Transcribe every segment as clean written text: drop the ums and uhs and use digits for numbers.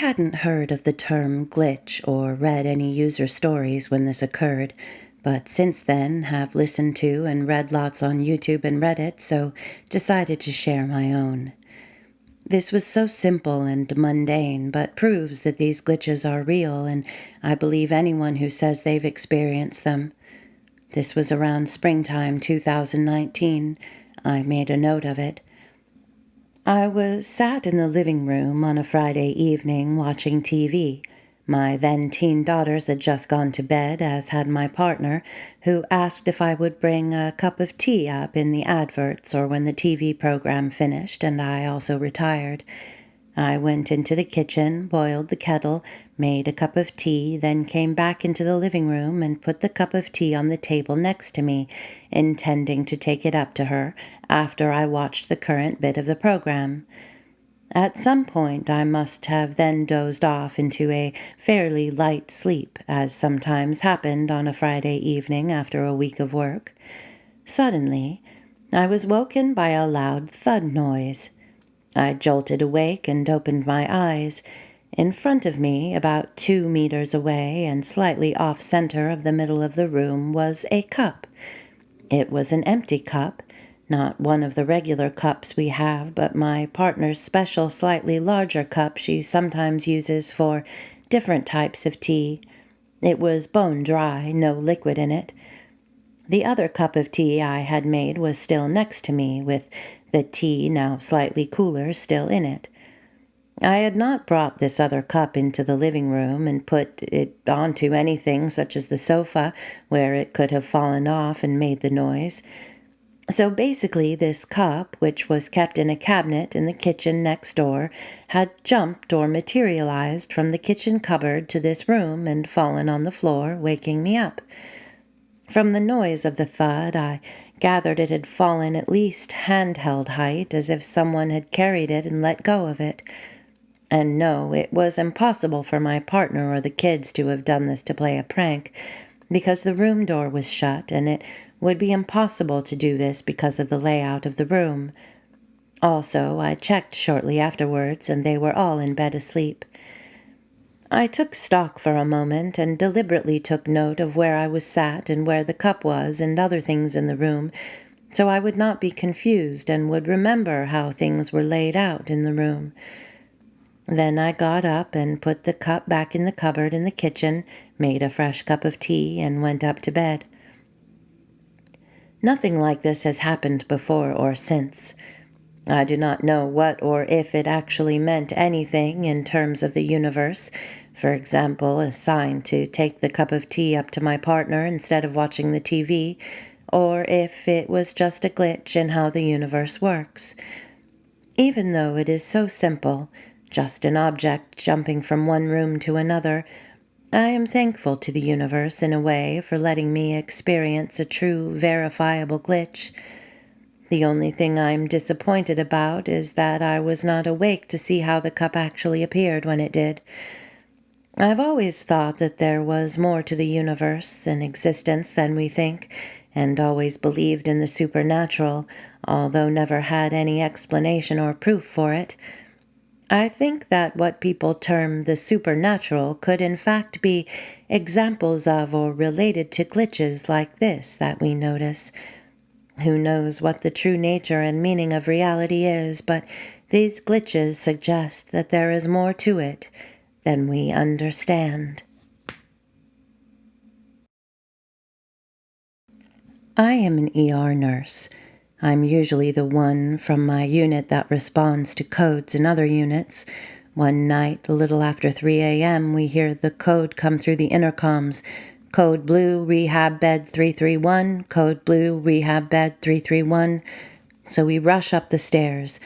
hadn't heard of the term glitch or read any user stories when this occurred, but since then have listened to and read lots on YouTube and Reddit, so decided to share my own. This was so simple and mundane, but proves that these glitches are real, and I believe anyone who says they've experienced them. This was around springtime 2019. I made a note of it. I was sat in the living room on a Friday evening watching TV. My then-teen daughters had just gone to bed, as had my partner, who asked if I would bring a cup of tea up in the adverts or when the TV program finished, and I also retired. I went into the kitchen, boiled the kettle, made a cup of tea, then came back into the living room and put the cup of tea on the table next to me, intending to take it up to her after I watched the current bit of the program. At some point I must have then dozed off into a fairly light sleep, as sometimes happened on a Friday evening after a week of work. Suddenly, I was woken by a loud thud noise. I jolted awake and opened my eyes. In front of me, about 2 meters away and slightly off-center of the middle of the room, was a cup. It was an empty cup, not one of the regular cups we have, but my partner's special, slightly larger cup she sometimes uses for different types of tea. It was bone dry, no liquid in it. The other cup of tea I had made was still next to me, with the tea, now slightly cooler, still in it. I had not brought this other cup into the living room and put it onto anything such as the sofa, where it could have fallen off and made the noise. So basically, this cup, which was kept in a cabinet in the kitchen next door, had jumped or materialized from the kitchen cupboard to this room and fallen on the floor, waking me up. From the noise of the thud, I gathered it had fallen at least handheld height, as if someone had carried it and let go of it. And no, it was impossible for my partner or the kids to have done this to play a prank, because the room door was shut, and it would be impossible to do this because of the layout of the room. Also, I checked shortly afterwards, and they were all in bed asleep. I took stock for a moment and deliberately took note of where I was sat and where the cup was and other things in the room, so I would not be confused and would remember how things were laid out in the room. Then I got up and put the cup back in the cupboard in the kitchen, made a fresh cup of tea, and went up to bed. Nothing like this has happened before or since. I do not know what or if it actually meant anything in terms of the universe, for example, a sign to take the cup of tea up to my partner instead of watching the TV, or if it was just a glitch in how the universe works. Even though it is so simple, just an object jumping from one room to another, I am thankful to the universe in a way for letting me experience a true, verifiable glitch. The only thing I'm disappointed about is that I was not awake to see how the cup actually appeared when it did. I've always thought that there was more to the universe and existence than we think, and always believed in the supernatural, although never had any explanation or proof for it. I think that what people term the supernatural could in fact be examples of or related to glitches like this that we notice. Who knows what the true nature and meaning of reality is, but these glitches suggest that there is more to it than we understand. I am an ER nurse. I'm usually the one from my unit that responds to codes in other units. One night, a little after 3 a.m., we hear the code come through the intercoms. Code blue, rehab bed 331, code blue, rehab bed 331. So we rush up the stairs.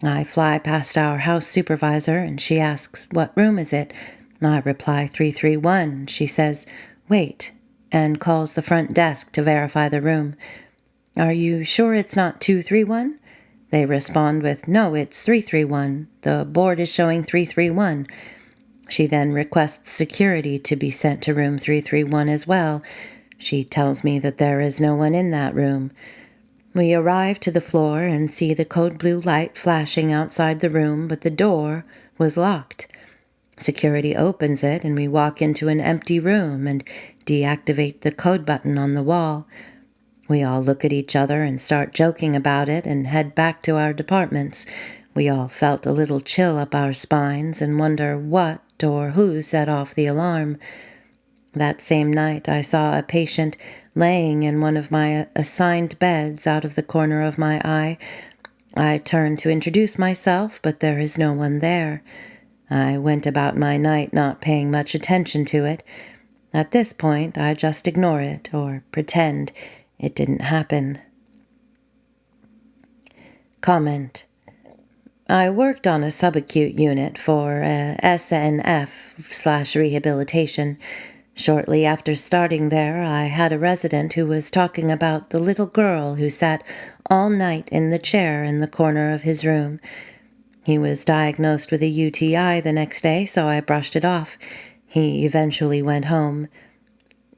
I fly past our house supervisor, and she asks, "What room is it?" I reply 331. She says, "Wait," and calls the front desk to verify the room. "Are you sure it's not 231? They respond with, "No, it's 331. The board is showing 331. She then requests security to be sent to room 331 as well. She tells me that there is no one in that room. We arrive to the floor and see the code blue light flashing outside the room, but the door was locked. Security opens it and we walk into an empty room and deactivate the code button on the wall. We all look at each other and start joking about it and head back to our departments. We all felt a little chill up our spines and wonder what or who set off the alarm. That same night, I saw a patient laying in one of my assigned beds out of the corner of my eye. I turned to introduce myself, but there is no one there. I went about my night not paying much attention to it. At this point, I just ignore it or pretend it didn't happen. Comment. I worked on a subacute unit for SNF/rehabilitation. Shortly after starting there, I had a resident who was talking about the little girl who sat all night in the chair in the corner of his room. He was diagnosed with a UTI the next day, so I brushed it off. He eventually went home.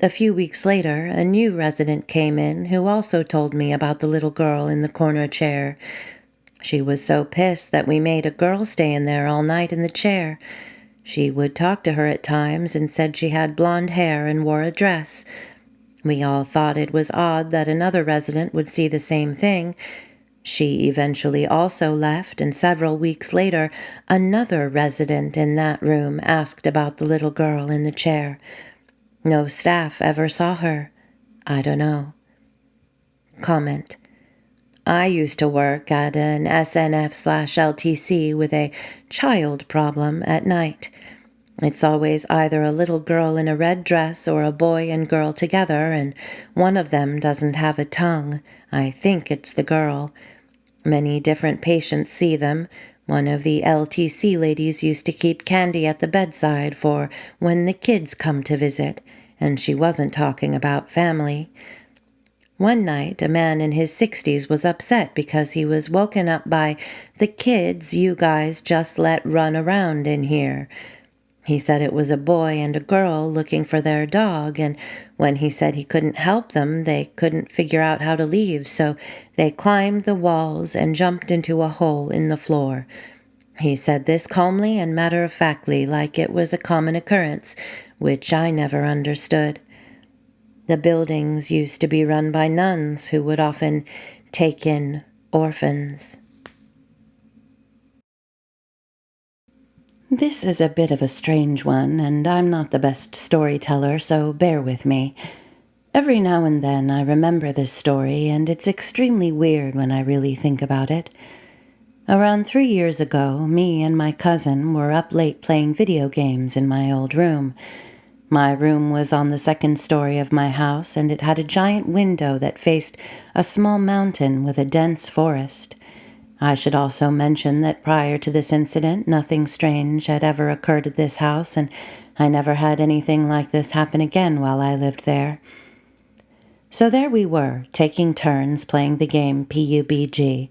A few weeks later, a new resident came in who also told me about the little girl in the corner chair. She was so pissed that we made a girl stay in there all night in the chair. She would talk to her at times and said she had blonde hair and wore a dress. We all thought it was odd that another resident would see the same thing. She eventually also left, and several weeks later, another resident in that room asked about the little girl in the chair. No staff ever saw her. I don't know. Comment. I used to work at an SNF/LTC with a child problem at night. It's always either a little girl in a red dress or a boy and girl together, and one of them doesn't have a tongue. I think it's the girl. Many different patients see them. One of the LTC ladies used to keep candy at the bedside for when the kids come to visit, and she wasn't talking about family. One night, a man in his 60s was upset because he was woken up by the kids you guys just let run around in here. He said it was a boy and a girl looking for their dog, and when he said he couldn't help them, they couldn't figure out how to leave, so they climbed the walls and jumped into a hole in the floor. He said this calmly and matter-of-factly, like it was a common occurrence, which I never understood. The buildings used to be run by nuns who would often take in orphans. This is a bit of a strange one, and I'm not the best storyteller, so bear with me. Every now and then I remember this story, and it's extremely weird when I really think about it. Around 3 years ago, me and my cousin were up late playing video games in my old room. My room was on the second story of my house, and it had a giant window that faced a small mountain with a dense forest. I should also mention that prior to this incident, nothing strange had ever occurred at this house, and I never had anything like this happen again while I lived there. So there we were, taking turns playing the game PUBG.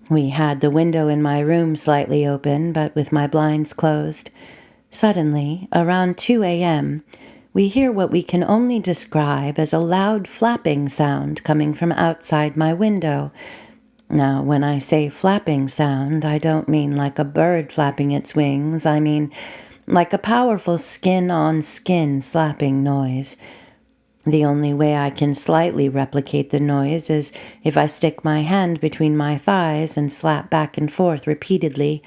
We had the window in my room slightly open, but with my blinds closed. Suddenly, around 2 a.m., we hear what we can only describe as a loud flapping sound coming from outside my window. Now, when I say flapping sound, I don't mean like a bird flapping its wings. I mean like a powerful skin-on-skin slapping noise. The only way I can slightly replicate the noise is if I stick my hand between my thighs and slap back and forth repeatedly.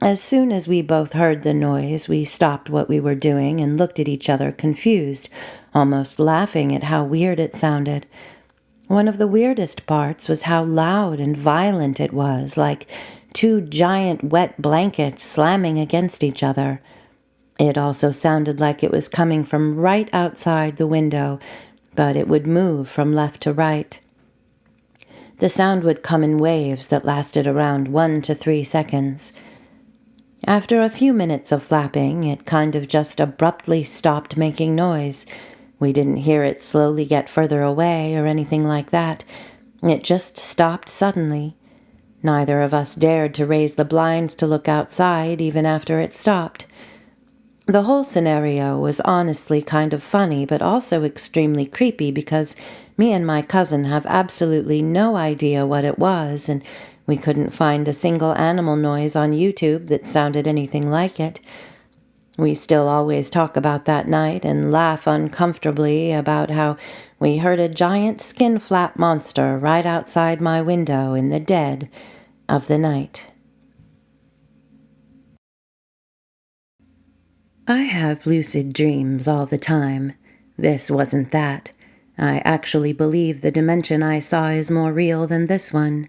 As soon as we both heard the noise, we stopped what we were doing and looked at each other confused, almost laughing at how weird it sounded. One of the weirdest parts was how loud and violent it was, like two giant wet blankets slamming against each other. It also sounded like it was coming from right outside the window, but it would move from left to right. The sound would come in waves that lasted around 1 to 3 seconds. After a few minutes of flapping, it kind of just abruptly stopped making noise. We didn't hear it slowly get further away or anything like that. It just stopped suddenly. Neither of us dared to raise the blinds to look outside even after it stopped. The whole scenario was honestly kind of funny, but also extremely creepy because me and my cousin have absolutely no idea what it was, and we couldn't find a single animal noise on YouTube that sounded anything like it. We still always talk about that night and laugh uncomfortably about how we heard a giant skin flap monster right outside my window in the dead of the night. I have lucid dreams all the time. This wasn't that. I actually believe the dimension I saw is more real than this one.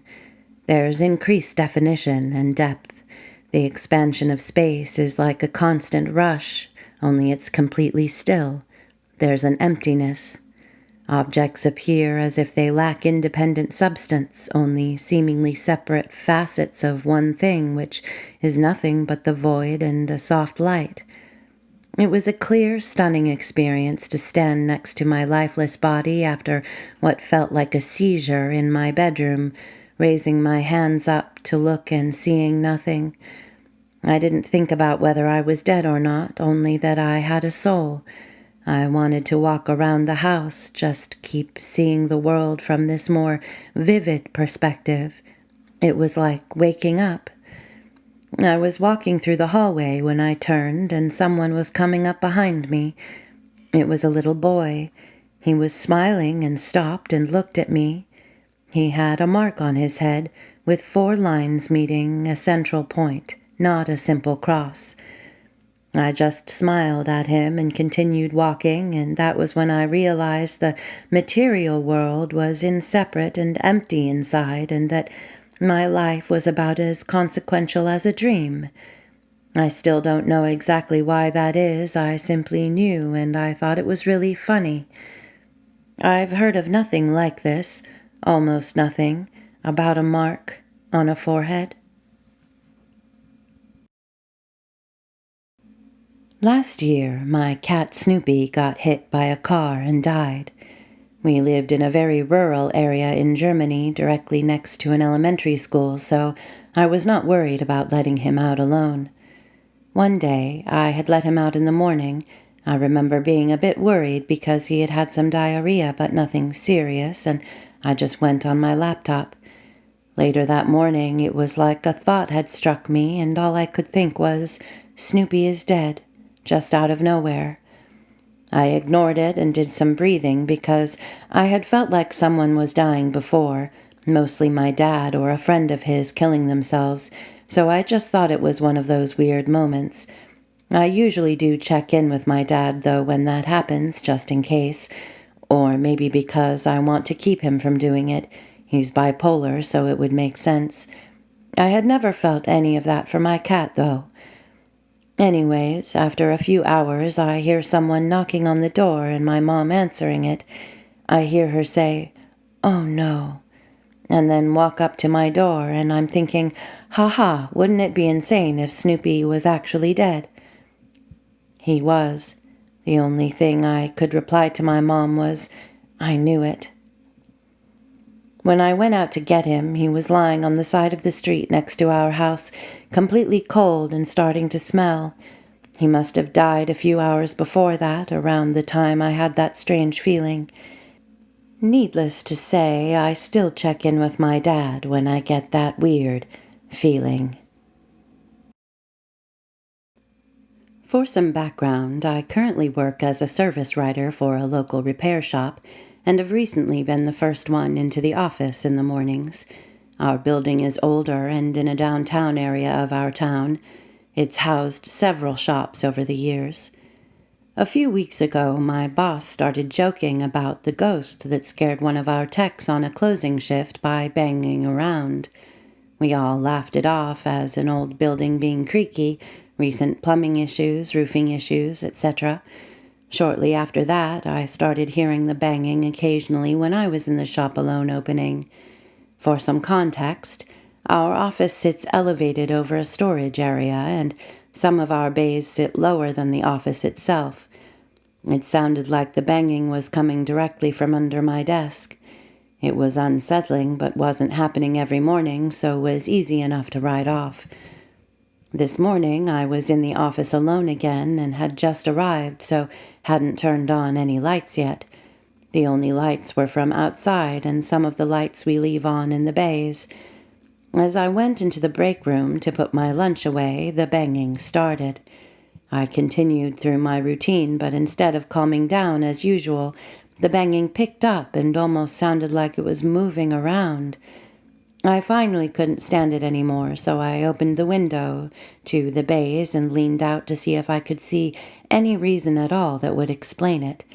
There's increased definition and depth. The expansion of space is like a constant rush, only it's completely still. There's an emptiness. Objects appear as if they lack independent substance, only seemingly separate facets of one thing, which is nothing but the void and a soft light. It was a clear, stunning experience to stand next to my lifeless body after what felt like a seizure in my bedroom, raising my hands up to look and seeing nothing. I didn't think about whether I was dead or not, only that I had a soul. I wanted to walk around the house, just keep seeing the world from this more vivid perspective. It was like waking up. I was walking through the hallway when I turned, and someone was coming up behind me. It was a little boy. He was smiling and stopped and looked at me. He had a mark on his head with 4 lines meeting a central point, not a simple cross. I just smiled at him and continued walking, and that was when I realized the material world was separate and empty inside, and that my life was about as consequential as a dream. I still don't know exactly why that is. I simply knew, and I thought it was really funny. I've heard of nothing like this, almost nothing, about a mark on a forehead. Last year, my cat Snoopy got hit by a car and died. We lived in a very rural area in Germany, directly next to an elementary school, so I was not worried about letting him out alone. One day, I had let him out in the morning. I remember being a bit worried because he had had some diarrhea, but nothing serious, and I just went on my laptop. Later that morning, it was like a thought had struck me, and all I could think was, Snoopy is dead, just out of nowhere. I ignored it and did some breathing because I had felt like someone was dying before, mostly my dad or a friend of his killing themselves, so I just thought it was one of those weird moments. I usually do check in with my dad, though, when that happens, just in case, or maybe because I want to keep him from doing it. He's bipolar, so it would make sense. I had never felt any of that for my cat, though. Anyways, after a few hours, I hear someone knocking on the door and my mom answering it. I hear her say, "Oh no," and then walk up to my door, and I'm thinking, haha, wouldn't it be insane if Snoopy was actually dead? He was. The only thing I could reply to my mom was, I knew it. When I went out to get him, he was lying on the side of the street next to our house, completely cold and starting to smell. He must have died a few hours before that, around the time I had that strange feeling. Needless to say, I still check in with my dad when I get that weird feeling. For some background, I currently work as a service writer for a local repair shop, and have recently been the first one into the office in the mornings. Our building is older and in a downtown area of our town. It's housed several shops over the years. A few weeks ago, my boss started joking about the ghost that scared one of our techs on a closing shift by banging around. We all laughed it off as an old building being creaky, recent plumbing issues, roofing issues, etc. Shortly after that, I started hearing the banging occasionally when I was in the shop alone opening. For some context, our office sits elevated over a storage area, and some of our bays sit lower than the office itself. It sounded like the banging was coming directly from under my desk. It was unsettling, but wasn't happening every morning, so was easy enough to write off. This morning, I was in the office alone again and had just arrived, so hadn't turned on any lights yet. The only lights were from outside and some of the lights we leave on in the bays. As I went into the break room to put my lunch away, the banging started. I continued through my routine, but instead of calming down as usual, the banging picked up and almost sounded like it was moving around. I finally couldn't stand it anymore, so I opened the window to the bays and leaned out to see if I could see any reason at all that would explain it.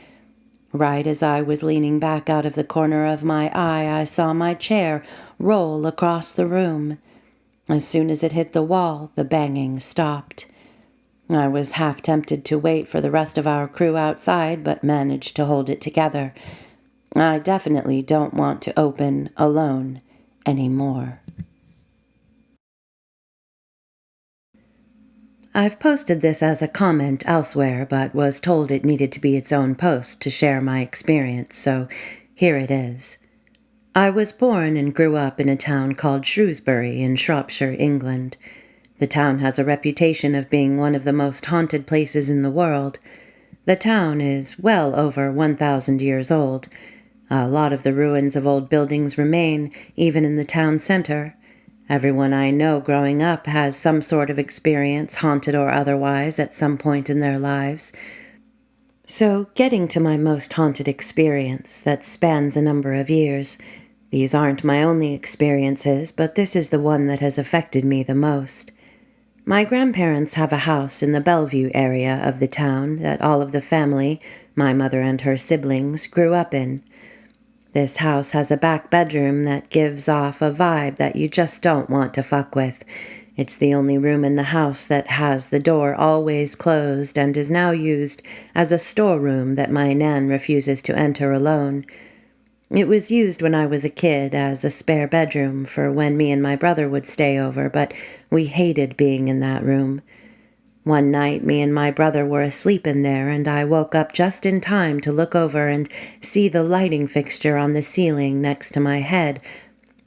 Right as I was leaning back out of the corner of my eye, I saw my chair roll across the room. As soon as it hit the wall, the banging stopped. I was half tempted to wait for the rest of our crew outside, but managed to hold it together. I definitely don't want to open alone anymore. I've posted this as a comment elsewhere, but was told it needed to be its own post to share my experience, so here it is. I was born and grew up in a town called Shrewsbury in Shropshire, England. The town has a reputation of being one of the most haunted places in the world. The town is well over 1,000 years old. A lot of the ruins of old buildings remain, even in the town center. Everyone I know growing up has some sort of experience, haunted or otherwise, at some point in their lives. So, getting to my most haunted experience that spans a number of years, these aren't my only experiences, but this is the one that has affected me the most. My grandparents have a house in the Bellevue area of the town that all of the family, my mother and her siblings, grew up in. This house has a back bedroom that gives off a vibe that you just don't want to fuck with. It's the only room in the house that has the door always closed and is now used as a storeroom that my nan refuses to enter alone. It was used when I was a kid as a spare bedroom for when me and my brother would stay over, but we hated being in that room. One night, me and my brother were asleep in there, and I woke up just in time to look over and see the lighting fixture on the ceiling next to my head.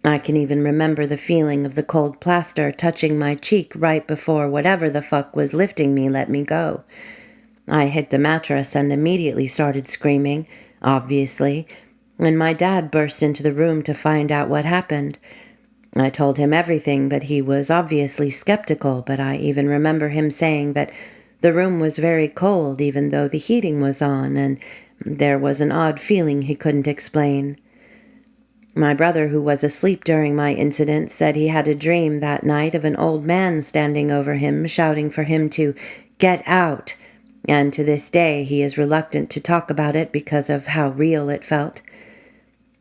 I can even remember the feeling of the cold plaster touching my cheek right before whatever the fuck was lifting me let me go. I hit the mattress and immediately started screaming, obviously, and my dad burst into the room to find out what happened. I told him everything, but he was obviously skeptical, but I even remember him saying that the room was very cold even though the heating was on, and there was an odd feeling he couldn't explain. My brother, who was asleep during my incident, said he had a dream that night of an old man standing over him, shouting for him to get out, and to this day he is reluctant to talk about it because of how real it felt.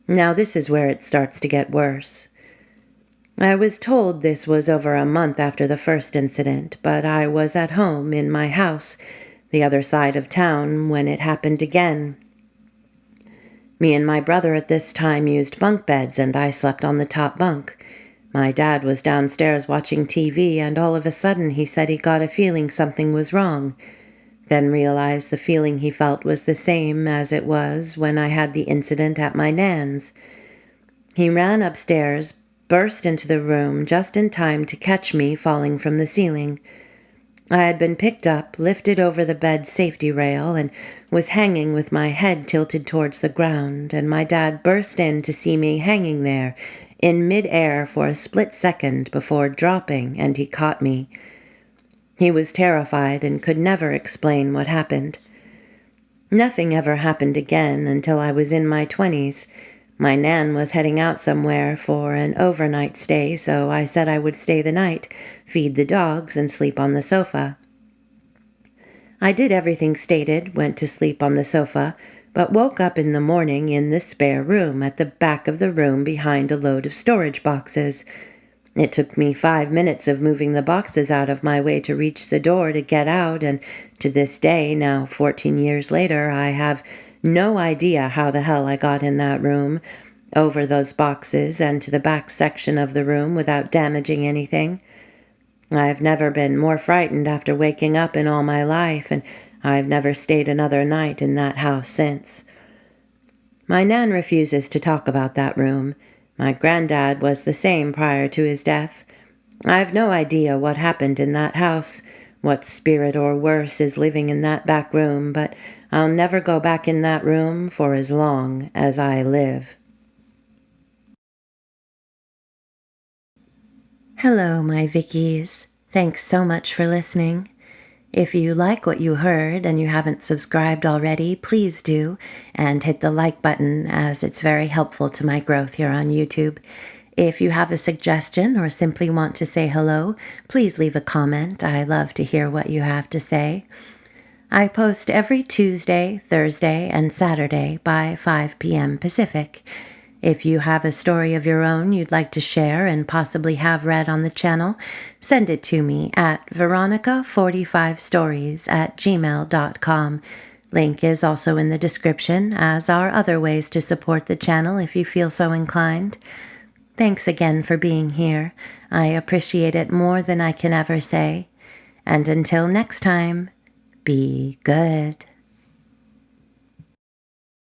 Now this is where it starts to get worse. I was told this was over a month after the first incident, but I was at home in my house, the other side of town, when it happened again. Me and my brother at this time used bunk beds, and I slept on the top bunk. My dad was downstairs watching TV, and all of a sudden he said he got a feeling something was wrong, then realized the feeling he felt was the same as it was when I had the incident at my nan's. He ran upstairs, burst into the room just in time to catch me falling from the ceiling. I had been picked up, lifted over the bed's safety rail, and was hanging with my head tilted towards the ground, and my dad burst in to see me hanging there in mid-air for a split second before dropping, and he caught me. He was terrified and could never explain what happened. Nothing ever happened again until I was in my 20s. My nan was heading out somewhere for an overnight stay, so I said I would stay the night, feed the dogs, and sleep on the sofa. I did everything stated, went to sleep on the sofa, but woke up in the morning in the spare room at the back of the room behind a load of storage boxes. It took me 5 minutes of moving the boxes out of my way to reach the door to get out, and to this day, now 14 years later, I have no idea how the hell I got in that room, over those boxes and to the back section of the room without damaging anything. I've never been more frightened after waking up in all my life, and I've never stayed another night in that house since. My nan refuses to talk about that room. My granddad was the same prior to his death. I've no idea what happened in that house, what spirit or worse is living in that back room, but I'll never go back in that room for as long as I live. Hello, my Vickies. Thanks so much for listening. If you like what you heard and you haven't subscribed already, please do, and hit the like button as it's very helpful to my growth here on YouTube. If you have a suggestion or simply want to say hello, please leave a comment. I love to hear what you have to say. I post every Tuesday, Thursday, and Saturday by 5 p.m. Pacific. If you have a story of your own you'd like to share and possibly have read on the channel, send it to me at veronica45stories@gmail.com. Link is also in the description, as are other ways to support the channel if you feel so inclined. Thanks again for being here. I appreciate it more than I can ever say. And until next time, be good.